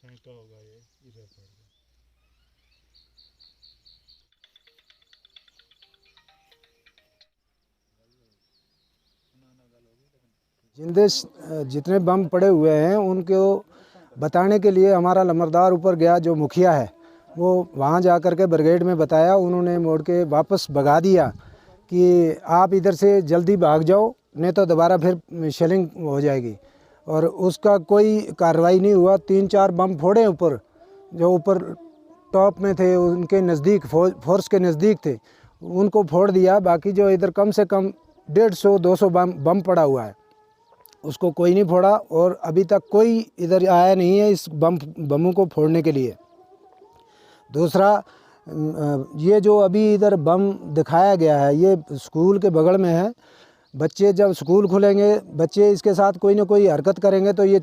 फेंका होगा ये इधर पड़ गया। जितने बम पड़े हुए हैं उनको बताने के लिए हमारा लंबरदार ऊपर गया, जो मुखिया है वो वहाँ जा कर के ब्रिगेड में बताया। उन्होंने मोड़ के वापस भगा दिया कि आप इधर से जल्दी भाग जाओ, नहीं तो दोबारा फिर शेलिंग हो जाएगी। और उसका कोई कार्रवाई नहीं हुआ। 3-4 बम फोड़े ऊपर, जो ऊपर टॉप में थे, उनके नज़दीक फोर्स के नज़दीक थे, उनको फोड़ दिया। बाकी जो इधर कम से कम 150-200 बम पड़ा हुआ है, उसको कोई नहीं फोड़ा। और अभी तक कोई इधर आया नहीं है इस बमों को फोड़ने के लिए। दूसरा, ये जो अभी इधर बम दिखाया गया है, ये स्कूल के बगल में है। बच्चे जब स्कूल खुलेंगे, बच्चे इसके साथ कोई ना कोई हरकत करेंगे तो ये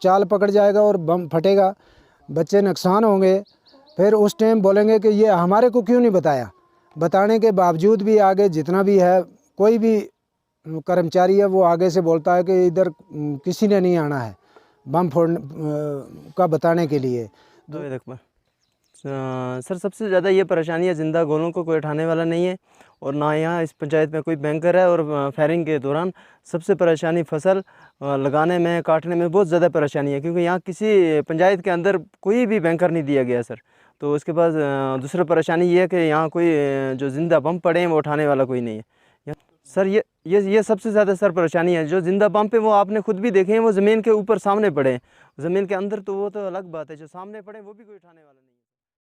चाल पकड़ जाएगा और बम फटेगा, बच्चे नुकसान होंगे। फिर उस टाइम बोलेंगे कि ये हमारे को क्यों नहीं बताया। बताने के बावजूद भी आगे जितना भी है, कोई भी कर्मचारी है वो आगे से बोलता है कि इधर किसी ने नहीं आना है बम फोड़ने का बताने के लिए। सर, सबसे ज़्यादा ये परेशानी है, जिंदा गोलों को कोई उठाने वाला नहीं है और ना यहाँ इस पंचायत में कोई बैंकर है। और फायरिंग के दौरान सबसे परेशानी फसल लगाने में, काटने में बहुत ज़्यादा परेशानी है, क्योंकि यहाँ किसी पंचायत के अंदर कोई भी बैंकर नहीं दिया गया सर। तो उसके बाद दूसरा परेशानी ये है कि यहाँ कोई जो ज़िंदा बम पड़े हैं वो उठाने वाला कोई नहीं है सर। ये सबसे ज़्यादा सर परेशानी है। जो ज़िंदा बम पे वो आपने खुद भी देखे हैं, वो ज़मीन के ऊपर सामने पड़े हैं। ज़मीन के अंदर तो वो तो अलग बात है, जो सामने पड़े वो भी कोई उठाने वाला नहीं है।